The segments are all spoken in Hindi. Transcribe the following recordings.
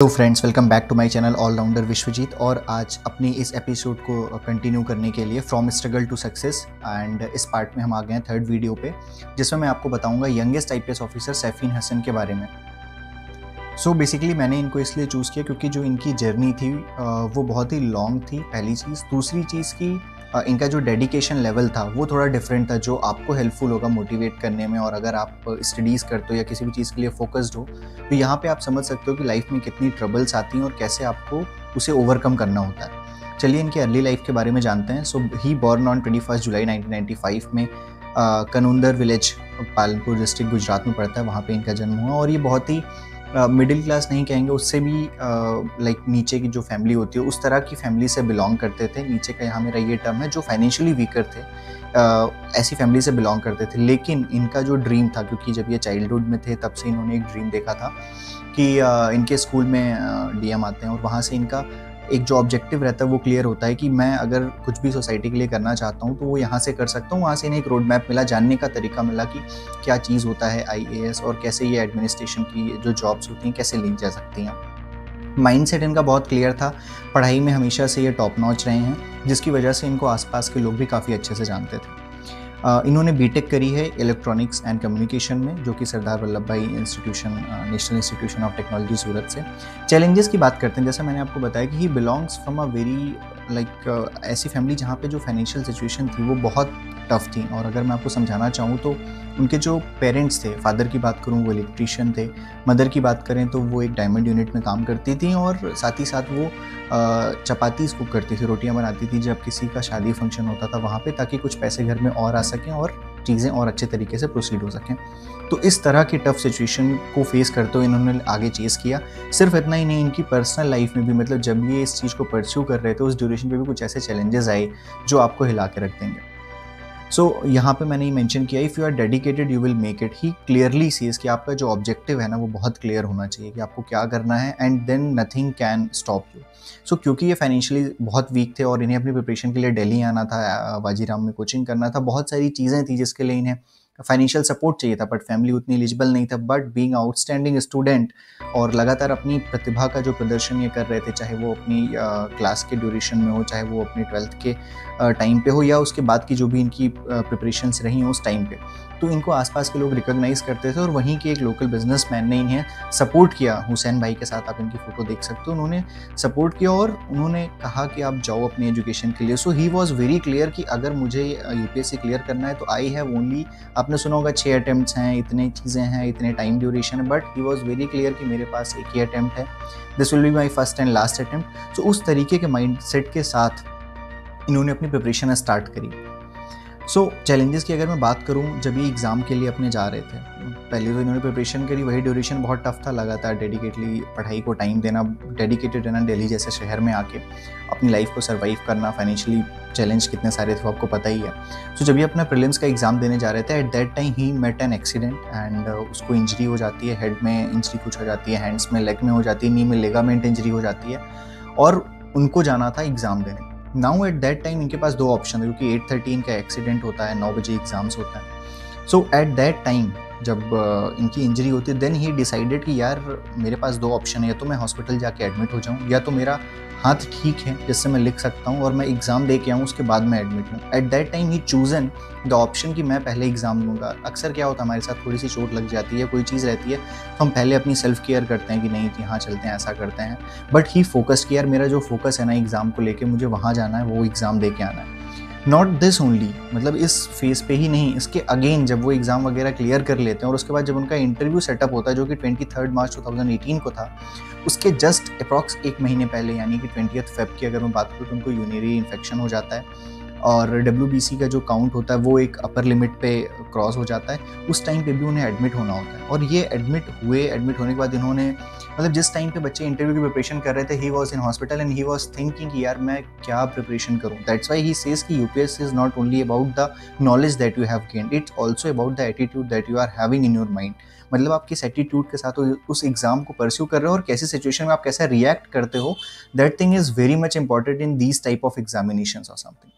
Hello friends, welcome back to my channel allrounder Vishwajeet. और आज अपनी इस एपिसोड को कंटिन्यू करने के लिए from struggle to success and इस पार्ट में हम आ गए हैं थर्ड वीडियो पे, जिसमें मैं आपको बताऊंगा यंगेस्ट आईपीएस ऑफिसर सैफीन हसन के बारे में। बेसिकली मैंने इनको इसलिए चूज़ किया क्योंकि जो इनकी जर्नी थी वो बहुत ही लॉन्ग थी, पहली चीज़। दूसरी चीज़ की इनका जो डेडिकेशन लेवल था वो थोड़ा डिफरेंट था, जो आपको हेल्पफुल होगा मोटिवेट करने में। और अगर आप स्टडीज़ करते हो या किसी भी चीज़ के लिए फोकस्ड हो तो यहाँ पे आप समझ सकते हो कि लाइफ में कितनी ट्रबल्स आती हैं और कैसे आपको उसे ओवरकम करना होता है। चलिए इनकी अर्ली लाइफ के बारे में जानते हैं। ही बॉर्न ऑन 21 जुलाई 1995 में कनुंदर विलेज, पालनपुर डिस्ट्रिक्ट, गुजरात में पड़ता है। वहाँ पे इनका जन्म हुआ और ये बहुत ही मिडिल क्लास नहीं कहेंगे, उससे भी लाइक नीचे की जो फैमिली होती है उस तरह की फैमिली से बिलोंग करते थे। नीचे का यहाँ मेरा ये टर्म है, जो फाइनेंशियली वीकर थे, ऐसी फैमिली से बिलोंग करते थे। लेकिन इनका जो ड्रीम था, क्योंकि जब ये चाइल्डहुड में थे तब से इन्होंने एक ड्रीम देखा था कि इनके स्कूल में डीएम आते हैं और वहाँ से इनका एक जो ऑब्जेक्टिव रहता है वो क्लियर होता है कि मैं अगर कुछ भी सोसाइटी के लिए करना चाहता हूँ तो वो यहाँ से कर सकता हूँ। वहाँ से इन्हें एक रोड मैप मिला, जानने का तरीका मिला कि क्या चीज़ होता है आईएएस और कैसे ये एडमिनिस्ट्रेशन की जो जॉब्स होती हैं कैसे ली जा सकती हैं। माइंडसेट इनका बहुत क्लियर था, पढ़ाई में हमेशा से ये टॉप नॉच रहे हैं, जिसकी वजह से इनको आसपास के लोग भी काफ़ी अच्छे से जानते थे। इन्होंने बीटेक करी है इलेक्ट्रॉनिक्स एंड कम्युनिकेशन में, जो कि Sardar Vallabh bhai institution, national institution of technology Surat से। चैलेंजेस की बात करते हैं, जैसा मैंने आपको बताया कि he belongs from a very ऐसी फैमिली जहाँ पे जो फाइनेंशियल सिचुएशन थी वो बहुत टफ थी। और अगर मैं आपको समझाना चाहूँ तो उनके जो पेरेंट्स थे, फादर की बात करूँ वो इलेक्ट्रीशियन थे, मदर की बात करें तो वो एक डायमंड यूनिट में काम करती थी और साथ ही साथ वो चपातीस कुक करती थी, रोटियां बनाती थी जब किसी का शादी फंक्शन होता था वहाँ पे, ताकि कुछ पैसे घर में और आ सकें और चीज़ें और अच्छे तरीके से प्रोसीड हो सकें। तो इस तरह की टफ सिचुएशन को फेस करते हुए इन्होंने आगे चेस किया। सिर्फ इतना ही नहीं, इनकी पर्सनल लाइफ में भी, मतलब जब ये इस चीज़ को परस्यू कर रहे थे उस ड्यूरेशन पे भी कुछ ऐसे चैलेंजेस आए जो आपको हिला के रख देंगे। यहाँ पे मैंने ये मेंशन किया, if you are dedicated you will make it. He clearly sees कि आपका जो ऑब्जेक्टिव है ना वो बहुत क्लियर होना चाहिए कि आपको क्या करना है, and then nothing can stop you. क्योंकि ये फाइनेंशियली बहुत वीक थे और इन्हें अपनी प्रिपरेशन के लिए दिल्ली आना था, वाजीराम में कोचिंग करना था, बहुत सारी चीज़ें थी जिसके लिए इन्हें फाइनेंशियल सपोर्ट चाहिए था, बट फैमिली उतनी एलिजिबल नहीं था। बट बीइंग आउटस्टैंडिंग स्टूडेंट और लगातार अपनी प्रतिभा का जो प्रदर्शन ये कर रहे थे, चाहे वो अपनी क्लास के ड्यूरेशन में हो, चाहे वो अपनी 12th के टाइम पे हो या उसके बाद की जो भी इनकी प्रिपरेशंस रही हैं उस टाइम पे, तो इनको आसपास के लोग रिकॉग्नाइज करते थे। और वहीं के एक लोकल बिजनेसमैन ने इन्हें सपोर्ट किया, हुसैन भाई के साथ, आप इनकी फ़ोटो देख सकते हो। उन्होंने सपोर्ट किया और उन्होंने कहा कि आप जाओ अपनी एजुकेशन के लिए। ही वॉज वेरी क्लियर कि अगर मुझे यूपीएससी क्लियर करना है तो आई हैव ओनली, आपने सुना होगा 6 अटैम्प्ट्स हैं, इतने चीज़ें हैं, इतने टाइम ड्यूरेशन है, but he was very clear कि मेरे पास एक ही अटैम्प्ट है, this will be my first and last attempt. उस तरीके के माइंड सेट के साथ इन्होंने अपनी प्रिपरेशन स्टार्ट करी। चैलेंजेस की अगर मैं बात करूं, जब ये एग्ज़ाम के लिए अपने जा रहे थे, पहले तो इन्होंने प्रिपरेशन करी, वही ड्यूरेशन बहुत टफ था, लगातार डेडिकेटली पढ़ाई को टाइम देना, डेडिकेटेड रहना, दिल्ली जैसे शहर में आके अपनी लाइफ को सर्वाइव करना, फाइनेंशियली चैलेंज कितने सारे थे आपको पता ही है। जब ये अपना प्रीलिम्स का एग्ज़ाम देने जा रहे थे, at that time he met an accident and उसको इंजरी हो जाती है, हेड में इंजरी कुछ हो जाती है, हैंड्स में, लेग में हो जाती है, नी में लिगामेंट इंजरी हो जाती है और उनको जाना था एग्ज़ाम देने। नाउ एट दैट टाइम इनके पास 2 ऑप्शन है, क्योंकि 8:13 का एक्सीडेंट होता है, 9 बजे एग्जाम्स होता है। एट दैट टाइम जब इनकी इंजरी होती है, देन ही डिसाइडेड कि यार मेरे पास 2 ऑप्शन है, या तो मैं हॉस्पिटल जाके एडमिट हो जाऊँ, या तो मेरा हाथ ठीक है जिससे मैं लिख सकता हूँ और मैं एग्ज़ाम दे के आऊँ, उसके बाद मैं एडमिट हूँ। Eight that time he chosen the option कि मैं पहले एग्ज़ाम दूंगा। अक्सर क्या होता है, हमारे साथ थोड़ी सी चोट लग जाती है, कोई चीज़ रहती है, तो हम पहले अपनी सेल्फ केयर करते हैं कि नहीं कि हाँ चलते हैं, ऐसा करते हैं। बट ही फोकस कि यार मेरा जो फोकस है ना एग्ज़ाम को लेके, मुझे वहाँ जाना है, वो एग्ज़ाम दे के आना है। नॉट दिस ओनली, मतलब इस फेज़ पे ही नहीं, इसके अगेन जब वो एग्ज़ाम वगैरह क्लियर कर लेते हैं और उसके बाद जब उनका इंटरव्यू सेटअप होता है, जो कि 23 मार्च 2018 को था, उसके जस्ट अप्रॉक्स 1 महीने पहले, यानी कि 20 फेब की अगर मैं बात करूँ, तो उनको यूरिनरी इन्फेक्शन हो जाता है और WBC का जो काउंट होता है वो एक अपर लिमिट पे क्रॉस हो जाता है। उस टाइम पे भी उन्हें एडमिट होना होता है और ये एडमिट होने के बाद इन्होंने, मतलब जिस टाइम पे बच्चे इंटरव्यू की प्रिपरेशन कर रहे थे, he was in hospital and he was thinking कि यार मैं क्या प्रिपरेशन करूँ। दैट्स वाई ही सेज कि UPSC is not only about the knowledge that you have gained, it's also about the attitude that you are having in your mind. मतलब आप किस एटीट्यूड के साथ उस एग्जाम को परस्यू कर रहे हो और कैसी सिचुएशन में आप कैसे रिएक्ट करते हो, that thing is very much important in these type of examinations और समथिंग।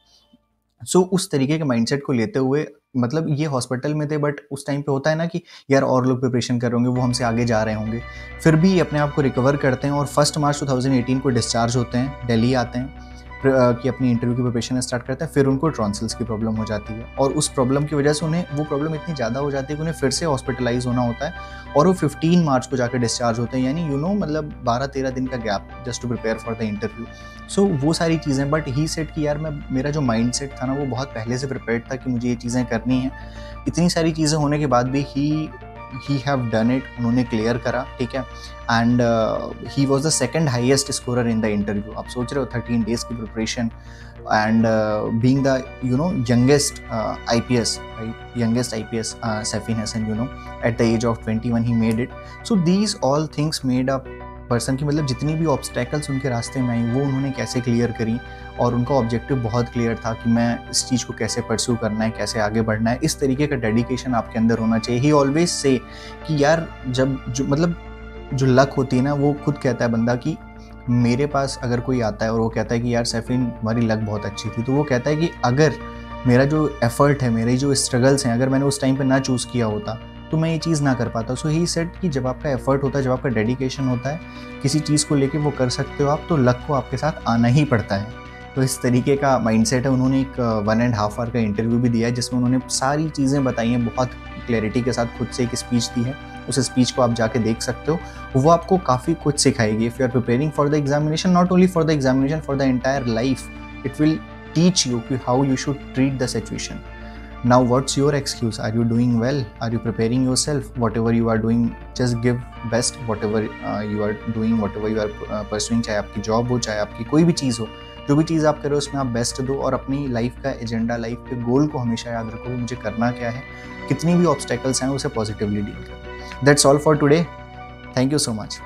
सो उस तरीके के माइंडसेट को लेते हुए, मतलब ये हॉस्पिटल में थे बट उस टाइम पे होता है ना कि यार और लोग प्रिपरेशन कर रहे होंगे, वो हमसे आगे जा रहे होंगे, फिर भी अपने आप को रिकवर करते हैं और 1 मार्च 2018 को डिस्चार्ज होते हैं, दिल्ली आते हैं कि अपनी इंटरव्यू की प्रिपरेशन स्टार्ट करते हैं। फिर उनको टॉन्सिल्स की प्रॉब्लम हो जाती है और उस प्रॉब्लम की वजह से उन्हें वो प्रॉब्लम इतनी ज़्यादा हो जाती है कि उन्हें फिर से हॉस्पिटलाइज होना होता है और वो 15 मार्च को जाकर डिस्चार्ज होते हैं, यानी मतलब 12-13 दिन का gap just to prepare for the interview. So वो सारी चीज़ें, बट ही सेट कि यार मेरा जो माइंड सेट था ना वो बहुत पहले से प्रिपेयर्ड था कि मुझे ये चीज़ें करनी है। इतनी सारी चीज़ें होने के बाद भी ही हैव डन इट, उन्होंने क्लियर करा, ठीक है। And he was the second highest scorer in the interview. आप सोच रहे हो 13 डेज की preparation and being the youngest IPS, right, youngest IPS, Safin Hassan, at the age of 21 he made it. So these all things made up person की, मतलब जितनी भी ऑब्स्टेकल्स उनके रास्ते में आई वो उन्होंने कैसे क्लियर करी और उनका ऑब्जेक्टिव बहुत क्लियर था कि मैं इस चीज़ को कैसे परस्यू करना है, कैसे आगे बढ़ना है। इस तरीके का डेडिकेशन आपके अंदर होना चाहिए। ही ऑलवेज से कि यार जब जो लक होती है ना, वो खुद कहता है बंदा कि मेरे पास अगर कोई आता है और वो कहता है कि यार सैफिन तुम्हारी लक बहुत अच्छी थी, तो वो कहता है कि अगर मेरा जो एफर्ट है, मेरे जो स्ट्रगल्स हैं, अगर मैंने उस टाइम पे ना चूज़ किया होता तो मैं ये चीज़ ना कर पाता। सो ही सेड कि जब आपका एफर्ट होता है, जब आपका डेडिकेशन होता है, किसी चीज़ को लेके वो कर सकते हो आप, तो लक को आपके साथ आना ही पड़ता है। तो इस तरीके का माइंडसेट है। उन्होंने एक 1.5 आवर का इंटरव्यू भी दिया है जिसमें उन्होंने सारी चीज़ें बताई हैं, बहुत क्लैरिटी के साथ खुद से एक स्पीच दी है। उस स्पीच को आप जाके देख सकते हो, वो आपको काफ़ी कुछ सिखाएगी। If you are preparing for the examination, not only for the examination, for the entire life, it will teach you how you should treat the situation. Now what's your excuse? Are you doing well? Are you preparing yourself? Whatever you are doing, just give best. Whatever you are doing, whatever you are pursuing, चाहे आपकी जॉब हो, चाहे आपकी कोई भी चीज़ हो, जो भी चीज़ आप कर रहे हो उसमें आप बेस्ट दो और अपनी लाइफ का एजेंडा, लाइफ के गोल को हमेशा याद रखो कि मुझे करना क्या है, कितनी भी ऑब्स्टेकल्स हैं उसे पॉजिटिवली डील करो। That's all for today. Thank you so much.